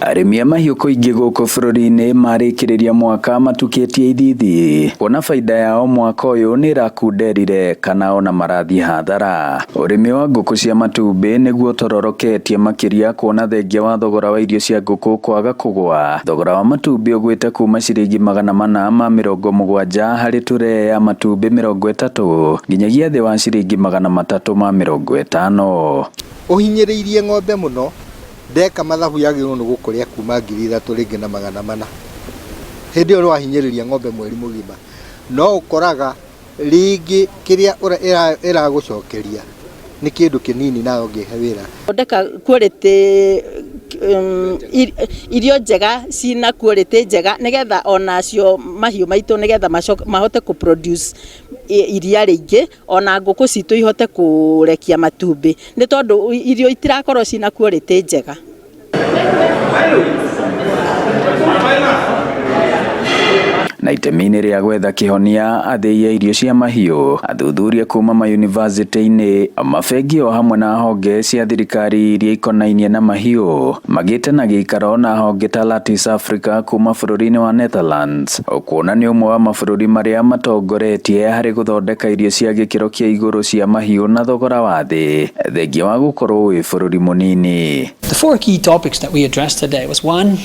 Arĩmi a mahiũ kũingĩ gũkũ bũrũri-inĩ marĩkĩrĩria mwaka matukĩtie ithithi, kuona baida yao mwaka ũyũ nĩ ĩrakunderire kana ona marathiĩ hathara. Ũrĩmi wa ngũkũ cia matumbĩ nĩguo ũtororoketie makĩria, kuona thengia wa thogora wa irio cia ngũkũ kwaga kũgũa. Thogora wa matumbĩ ũgwĩte kuma ciringi 470 harĩ tray ya matumbĩ 30 nginyagia thĩ wa ciringi 350. Ũhinyĩrĩirie ng'ombe mũno, ndeka mathabu yagĩrĩirwo nĩ gũkũrĩa kuma 3,000 rĩngĩ na 400. Hĩndĩ ĩyo wahinyĩrĩria ng'ombe mweri mũgima, no ũkoraga rĩngĩ kĩrĩa ĩragũcokeria nĩ kĩndũ kĩnini nayo ngĩhe wĩra. Thondeka quality irio njega cina quality njega nigetha onacio mahiũ maitũ nigetha mahote ku produce iria rĩingĩ, ona ngũkũ citũ ihote kũrekia matumbĩ, nĩ tondũ irio itirakorwo cina quality njega. Na itemi-inĩ rĩa gwetha kĩhonia athĩi ya irio cia mahiũ, athuthuria kuma mayunivasĩtĩ-inĩ, mabengi o hamwe na honge cia thirikari iria ikonainie na mahiũ magĩte na gĩikaro na honge ta Lattice Africa kuma bũrũri-inĩ wa Netherlands, kuona nĩ ũmwe wa mabũrũri marĩa matongoretie harĩ gũthondeka irio cia gĩkĩro kĩa igũrũ cia mahiũ na thogora wa thĩ, thengia wa gũkorwo wĩ bũrũri mũnini. The four key topics that we addressed today was one,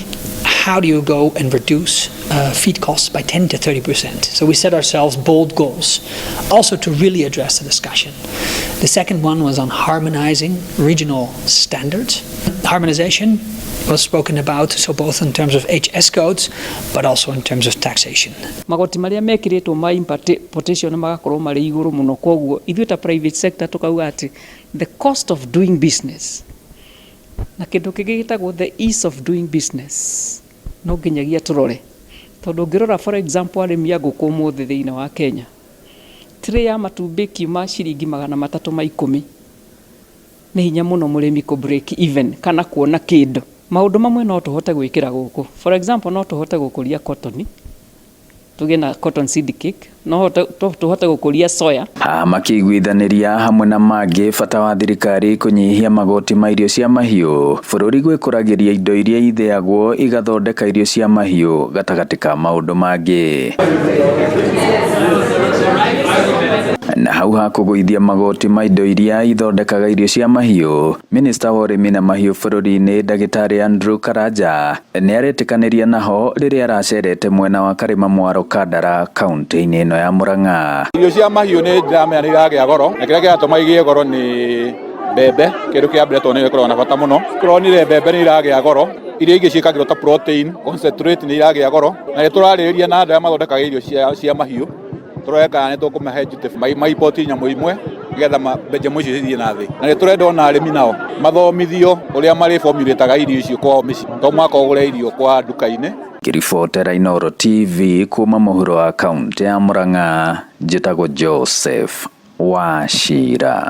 how do you go and reduce feed costs by 10 to 30%? So we set ourselves bold goals, also to really address the discussion. The second one was on harmonizing regional standards. Harmonization was spoken about, so both in terms of HS codes, but also in terms of taxation. Magoti maria mekiritwo ma importation magakorwo mari iguru muno, koguo ithuĩ ta private sector tukauga ati the cost of doing business na kindu kingi gitagwo the ease of doing business no nginyagia turore, tondu ngirora for example arĩmi a ngũkũ ũmũthĩ thĩinĩ wa Kenya, tray ya matumbĩ kiuma ciringi 310 nĩ hinya mũno mũrĩmi ku break even kana kuona kĩndũ. Maũndũ mamwe no tũhote gwĩkĩra gũkũ, for example no tũhote gũkũria cotton, tũgĩe na cotton seed cake, no tũhote gũkũria soya. Makĩiguithanĩria hamwe na mangĩ bata wa thirikari kũnyihia magoti ma irio cia mahiũ, bũrũri gwĩkũragĩria indo iria ithĩagwo igathondeka irio cia mahiũ gatagatĩ ka maũndũ mangĩ. Na hau hakũgũithia magoti ma indo iria ithondekaga irio cia mahiũ, minista wa ũrĩmi na mahiũ bũrũri-inĩ Ndagĩtarĩ Andrew Karanja nĩ aretĩkanĩria naho rĩrĩa aracerete mwena wa Karĩma Mwaro Kandara kaunti-inĩ ĩno ya Murang'a. Irio cia mahiũ nĩ ndĩramenya nĩ iragĩa goro, na kĩrĩa kĩratũma igĩe goro nĩ mbembe, kĩndũ kĩa mbere tondũ nĩ gĩkoragwo na bata mũno. Kũronire mbembe nĩ iragĩa goro, irio ingĩ ciĩkagĩrwo ta protein concentrate nĩ iragĩa goro, na nĩtũrarĩrĩria na andũ arĩa mathondekaga irio cia mahiũ, tũreka nĩ tũkũmahe duty maipoti nyamũ imwe nĩgetha nyamũ icio cithiĩ na thĩ, na nĩtũrenda ona arĩmi nao mathomithio ũrĩa marĩ formulataga irio icio kwao mĩciĩ, to mwaka ũgũre irio kwa nduka-inĩ. Ngĩribotera Inooro TV kuma mũhuro wa kaunti ya Murang'a, njĩtagwo Joseph Wachira.